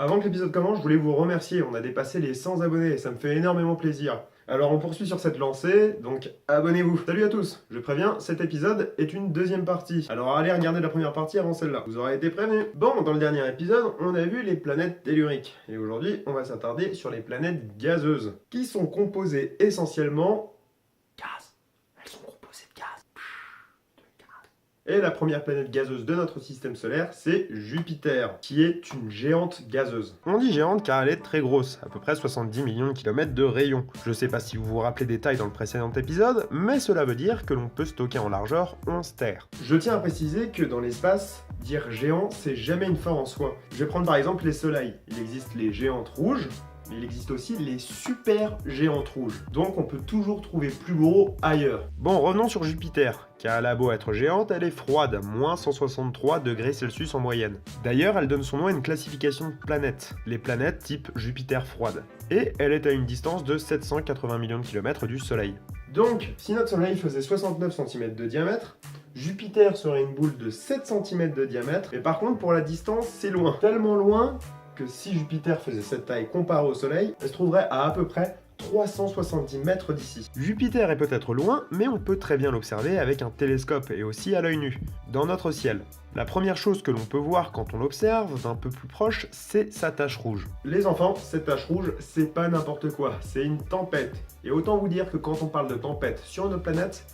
Avant que l'épisode commence, je voulais vous remercier, on a dépassé les 100 abonnés et ça me fait énormément plaisir. Alors on poursuit sur cette lancée, donc abonnez-vous. Salut à tous, je préviens, cet épisode est une deuxième partie. Alors allez regarder la première partie avant celle-là, vous aurez été prévenus. Bon, dans le dernier épisode, on a vu les planètes telluriques. Et aujourd'hui, on va s'attarder sur les planètes gazeuses, qui sont composées essentiellement gaz. Elles sont composées de gaz. Et la première planète gazeuse de notre système solaire, c'est Jupiter, qui est une géante gazeuse. On dit géante car elle est très grosse, à peu près 70 millions de kilomètres de rayon. Je sais pas si vous vous rappelez des tailles dans le précédent épisode, mais cela veut dire que l'on peut stocker en largeur 11 terres. Je tiens à préciser que dans l'espace, dire géant, c'est jamais une fin en soi. Je vais prendre par exemple les soleils. Il existe les géantes rouges, mais il existe aussi les super géantes rouges. Donc on peut toujours trouver plus gros ailleurs. Bon, revenons sur Jupiter, car elle a beau être géante, elle est froide, moins 163 degrés Celsius en moyenne. D'ailleurs, elle donne son nom à une classification de planètes, les planètes type Jupiter froide. Et elle est à une distance de 780 millions de kilomètres du Soleil. Donc, si notre Soleil faisait 69 cm de diamètre, Jupiter serait une boule de 7 cm de diamètre, mais par contre pour la distance, c'est loin. Tellement loin que si Jupiter faisait cette taille comparée au Soleil, elle se trouverait à peu près 370 mètres d'ici. Jupiter est peut-être loin, mais on peut très bien l'observer avec un télescope et aussi à l'œil nu, dans notre ciel. La première chose que l'on peut voir quand on l'observe d'un peu plus proche, c'est sa tache rouge. Les enfants, cette tache rouge, c'est pas n'importe quoi, c'est une tempête. Et autant vous dire que quand on parle de tempête sur une planète,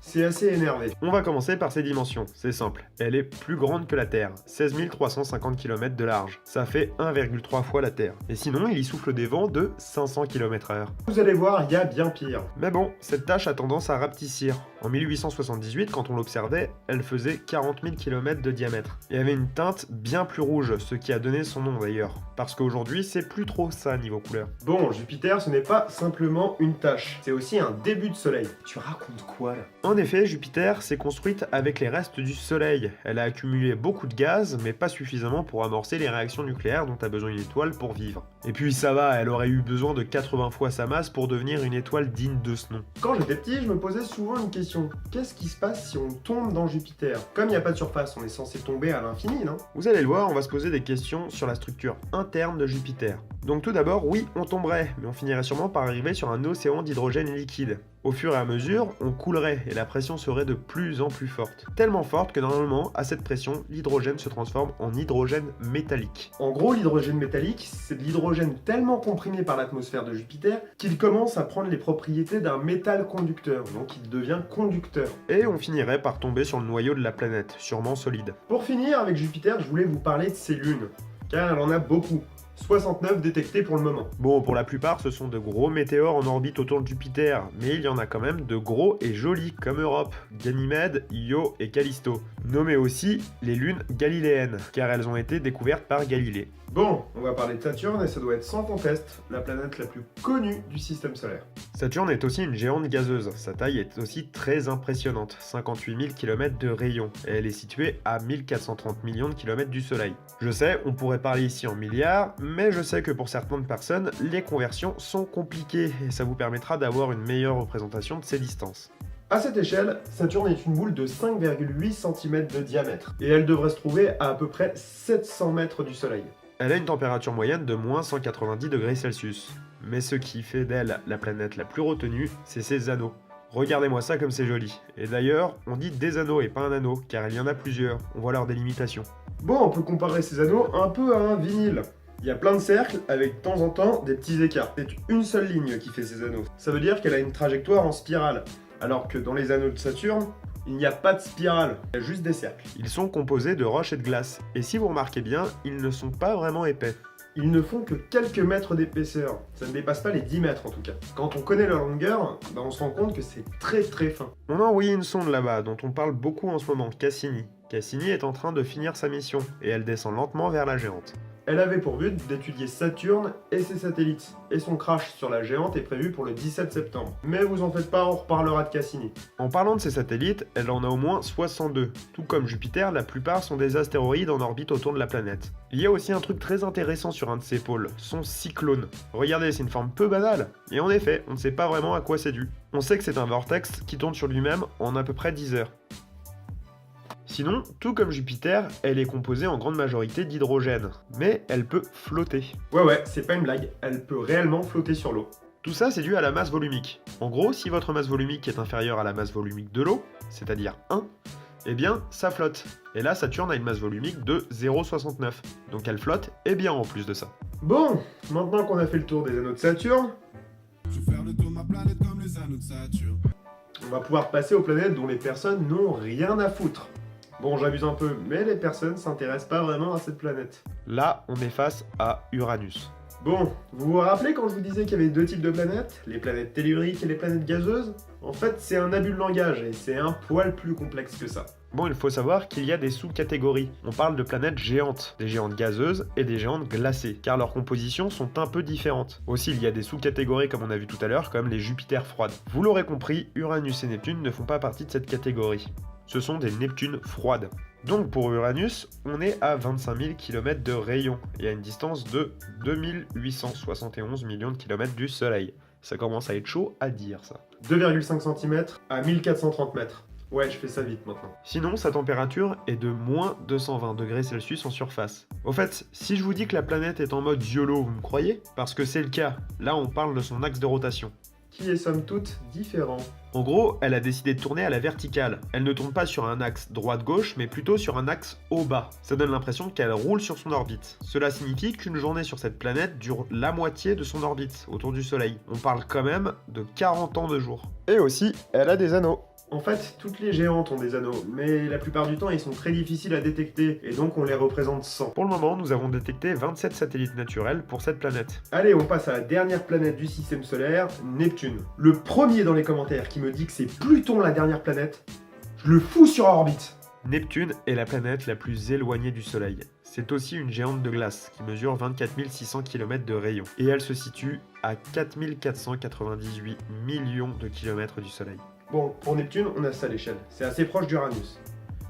c'est assez énervé. On va commencer par ses dimensions, c'est simple. Elle est plus grande que la Terre, 16 350 km de large. Ça fait 1,3 fois la Terre. Et sinon, il y souffle des vents de 500 km/h. Vous allez voir, il y a bien pire. Mais bon, cette tache a tendance à rapetissir. En 1878, quand on l'observait, elle faisait 40 000 km de diamètre. Et avait une teinte bien plus rouge, ce qui a donné son nom d'ailleurs. Parce qu'aujourd'hui, c'est plus trop ça niveau couleur. Bon, Jupiter, ce n'est pas simplement une tache, c'est aussi un début de soleil. Tu racontes quoi là? En effet, Jupiter s'est construite avec les restes du Soleil. Elle a accumulé beaucoup de gaz, mais pas suffisamment pour amorcer les réactions nucléaires dont a besoin une étoile pour vivre. Et puis ça va, elle aurait eu besoin de 80 fois sa masse pour devenir une étoile digne de ce nom. Quand j'étais petit, je me posais souvent une question. Qu'est-ce qui se passe si on tombe dans Jupiter? Comme il n'y a pas de surface, on est censé tomber à l'infini, non? Vous allez le voir, on va se poser des questions sur la structure interne de Jupiter. Donc tout d'abord, oui, on tomberait, mais on finirait sûrement par arriver sur un océan d'hydrogène liquide. Au fur et à mesure, on coulerait et la pression serait de plus en plus forte. Tellement forte que normalement, à cette pression, l'hydrogène se transforme en hydrogène métallique. En gros, l'hydrogène métallique, c'est de l'hydrogène tellement comprimé par l'atmosphère de Jupiter qu'il commence à prendre les propriétés d'un métal conducteur, donc il devient conducteur. Et on finirait par tomber sur le noyau de la planète, sûrement solide. Pour finir avec Jupiter, je voulais vous parler de ses lunes, car elle en a beaucoup. 69 détectés pour le moment. Bon, pour la plupart, ce sont de gros météores en orbite autour de Jupiter, mais il y en a quand même de gros et jolis, comme Europe, Ganymède, Io et Callisto, nommées aussi les lunes galiléennes, car elles ont été découvertes par Galilée. Bon, on va parler de Saturne et ça doit être sans conteste la planète la plus connue du système solaire. Saturne est aussi une géante gazeuse, sa taille est aussi très impressionnante, 58 000 km de rayon, et elle est située à 1430 millions de kilomètres du Soleil. Je sais, on pourrait parler ici en milliards, mais je sais que pour certaines personnes, les conversions sont compliquées, et ça vous permettra d'avoir une meilleure représentation de ces distances. À cette échelle, Saturne est une boule de 5,8 cm de diamètre, et elle devrait se trouver à peu près 700 mètres du Soleil. Elle a une température moyenne de moins 190 degrés Celsius. Mais ce qui fait d'elle la planète la plus retenue, c'est ses anneaux. Regardez-moi ça comme c'est joli. Et d'ailleurs, on dit des anneaux et pas un anneau, car il y en a plusieurs. On voit leur délimitation. Bon, on peut comparer ces anneaux un peu à un vinyle. Il y a plein de cercles avec de temps en temps des petits écarts. C'est une seule ligne qui fait ces anneaux. Ça veut dire qu'elle a une trajectoire en spirale. Alors que dans les anneaux de Saturne, il n'y a pas de spirale, il y a juste des cercles. Ils sont composés de roches et de glace, et si vous remarquez bien, ils ne sont pas vraiment épais. Ils ne font que quelques mètres d'épaisseur, ça ne dépasse pas les 10 mètres en tout cas. Quand on connaît leur longueur, on se rend compte que c'est très très fin. On a envoyé une sonde là-bas, dont on parle beaucoup en ce moment, Cassini. Cassini est en train de finir sa mission, et elle descend lentement vers la géante. Elle avait pour but d'étudier Saturne et ses satellites, et son crash sur la géante est prévu pour le 17 septembre. Mais vous en faites pas, on reparlera de Cassini. En parlant de ses satellites, elle en a au moins 62. Tout comme Jupiter, la plupart sont des astéroïdes en orbite autour de la planète. Il y a aussi un truc très intéressant sur un de ses pôles, son cyclone. Regardez, c'est une forme peu banale, et en effet, on ne sait pas vraiment à quoi c'est dû. On sait que c'est un vortex qui tourne sur lui-même en à peu près 10 heures. Sinon, tout comme Jupiter, elle est composée en grande majorité d'hydrogène, mais elle peut flotter. Ouais, c'est pas une blague, elle peut réellement flotter sur l'eau. Tout ça, c'est dû à la masse volumique. En gros, si votre masse volumique est inférieure à la masse volumique de l'eau, c'est-à-dire 1, eh bien, ça flotte. Et là, Saturne a une masse volumique de 0,69. Donc elle flotte, et bien en plus de ça. Bon, maintenant qu'on a fait le tour des anneaux de Saturne, je vais faire le tour de ma planète comme les anneaux de Saturne. On va pouvoir passer aux planètes dont les personnes n'ont rien à foutre. Bon, j'abuse un peu, mais les personnes s'intéressent pas vraiment à cette planète. Là, on est face à Uranus. Bon, vous vous rappelez quand je vous disais qu'il y avait deux types de planètes, les planètes telluriques et les planètes gazeuses? En fait, c'est un abus de langage et c'est un poil plus complexe que ça. Bon, il faut savoir qu'il y a des sous-catégories. On parle de planètes géantes, des géantes gazeuses et des géantes glacées, car leurs compositions sont un peu différentes. Aussi, il y a des sous-catégories comme on a vu tout à l'heure, comme les Jupiters froides. Vous l'aurez compris, Uranus et Neptune ne font pas partie de cette catégorie. Ce sont des Neptunes froides. Donc pour Uranus, on est à 25 000 km de rayon et à une distance de 2871 millions de kilomètres du Soleil. Ça commence à être chaud à dire ça. 2,5 cm à 1430 mètres. Ouais, je fais ça vite maintenant. Sinon, sa température est de moins 220 degrés Celsius en surface. Au fait, si je vous dis que la planète est en mode YOLO, vous me croyez? Parce que c'est le cas. Là, on parle de son axe de rotation, qui est somme toute différent. En gros, elle a décidé de tourner à la verticale. Elle ne tourne pas sur un axe droite-gauche, mais plutôt sur un axe haut-bas. Ça donne l'impression qu'elle roule sur son orbite. Cela signifie qu'une journée sur cette planète dure la moitié de son orbite, autour du Soleil. On parle quand même de 40 ans de jour. Et aussi, elle a des anneaux. En fait, toutes les géantes ont des anneaux, mais la plupart du temps, ils sont très difficiles à détecter, et donc on les représente sans. Pour le moment, nous avons détecté 27 satellites naturels pour cette planète. Allez, on passe à la dernière planète du système solaire, Neptune. Le premier dans les commentaires qui me dit que c'est Pluton la dernière planète, je le fous sur orbite. Neptune est la planète la plus éloignée du Soleil. C'est aussi une géante de glace qui mesure 24 600 km de rayon, et elle se situe à 4 498 millions de kilomètres du Soleil. Bon, pour Neptune, on a ça à l'échelle. C'est assez proche d'Uranus.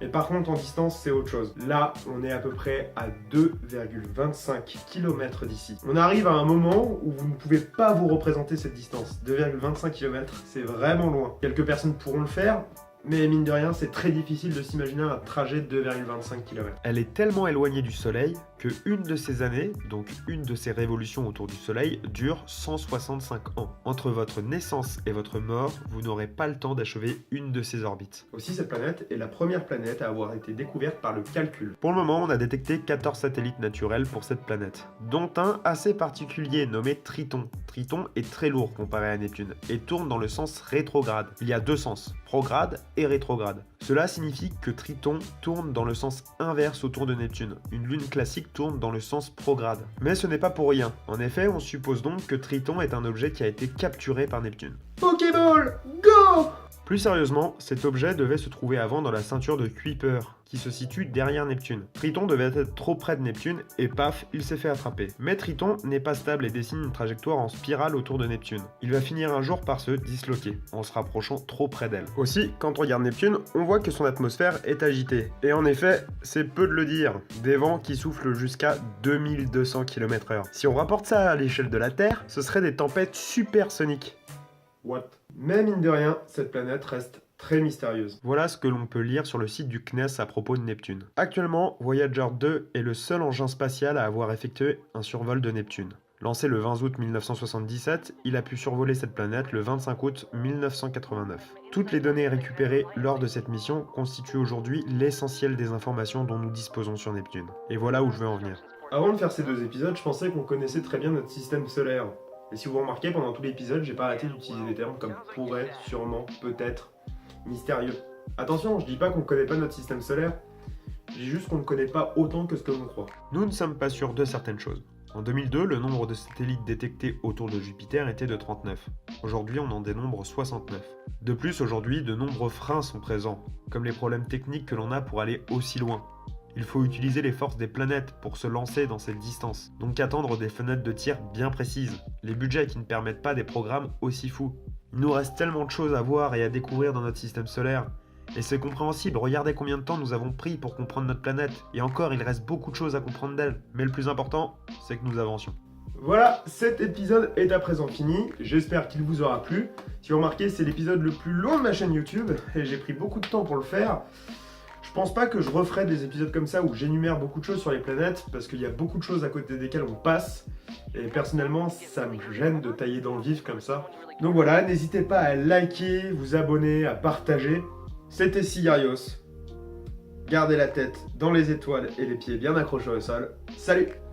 Et par contre, en distance, c'est autre chose. Là, on est à peu près à 2,25 km d'ici. On arrive à un moment où vous ne pouvez pas vous représenter cette distance. 2,25 km, c'est vraiment loin. Quelques personnes pourront le faire, mais mine de rien, c'est très difficile de s'imaginer un trajet de 2,25 km. Elle est tellement éloignée du Soleil que une de ces années, donc une de ces révolutions autour du Soleil, dure 165 ans. Entre votre naissance et votre mort, vous n'aurez pas le temps d'achever une de ces orbites. Aussi, cette planète est la première planète à avoir été découverte par le calcul. Pour le moment, on a détecté 14 satellites naturels pour cette planète, dont un assez particulier nommé Triton. Triton est très lourd comparé à Neptune et tourne dans le sens rétrograde. Il y a deux sens, prograde et rétrograde. Cela signifie que Triton tourne dans le sens inverse autour de Neptune. Une lune classique tourne dans le sens prograde. Mais ce n'est pas pour rien. En effet, on suppose donc que Triton est un objet qui a été capturé par Neptune. Pokéball, go! Plus sérieusement, cet objet devait se trouver avant dans la ceinture de Kuiper, qui se situe derrière Neptune. Triton devait être trop près de Neptune, et paf, il s'est fait attraper. Mais Triton n'est pas stable et dessine une trajectoire en spirale autour de Neptune. Il va finir un jour par se disloquer, en se rapprochant trop près d'elle. Aussi, quand on regarde Neptune, on voit que son atmosphère est agitée. Et en effet, c'est peu de le dire, des vents qui soufflent jusqu'à 2200 km/h. Si on rapporte ça à l'échelle de la Terre, ce serait des tempêtes supersoniques. What? Mais mine de rien, cette planète reste très mystérieuse. Voilà ce que l'on peut lire sur le site du CNES à propos de Neptune. Actuellement, Voyager 2 est le seul engin spatial à avoir effectué un survol de Neptune. Lancé le 20 août 1977, il a pu survoler cette planète le 25 août 1989. Toutes les données récupérées lors de cette mission constituent aujourd'hui l'essentiel des informations dont nous disposons sur Neptune. Et voilà où je veux en venir. Avant de faire ces deux épisodes, je pensais qu'on connaissait très bien notre système solaire. Et si vous remarquez, pendant tout l'épisode, j'ai pas arrêté d'utiliser des termes comme pourrait, sûrement, peut-être, mystérieux. Attention, je dis pas qu'on connaît pas notre système solaire, je dis juste qu'on ne connaît pas autant que ce que l'on croit. Nous ne sommes pas sûrs de certaines choses. En 2002, le nombre de satellites détectés autour de Jupiter était de 39. Aujourd'hui, on en dénombre 69. De plus, aujourd'hui, de nombreux freins sont présents, comme les problèmes techniques que l'on a pour aller aussi loin. Il faut utiliser les forces des planètes pour se lancer dans cette distance, donc attendre des fenêtres de tir bien précises, les budgets qui ne permettent pas des programmes aussi fous. Il nous reste tellement de choses à voir et à découvrir dans notre système solaire, et c'est compréhensible, regardez combien de temps nous avons pris pour comprendre notre planète, et encore il reste beaucoup de choses à comprendre d'elle, mais le plus important, c'est que nous avancions. Voilà, cet épisode est à présent fini, j'espère qu'il vous aura plu. Si vous remarquez, c'est l'épisode le plus long de ma chaîne YouTube, et j'ai pris beaucoup de temps pour le faire. Je pense pas que je referai des épisodes comme ça où j'énumère beaucoup de choses sur les planètes, parce qu'il y a beaucoup de choses à côté desquelles on passe, et personnellement, ça me gêne de tailler dans le vif comme ça. Donc voilà, n'hésitez pas à liker, vous abonner, à partager. C'était Sigarios. Gardez la tête dans les étoiles et les pieds bien accrochés au sol. Salut!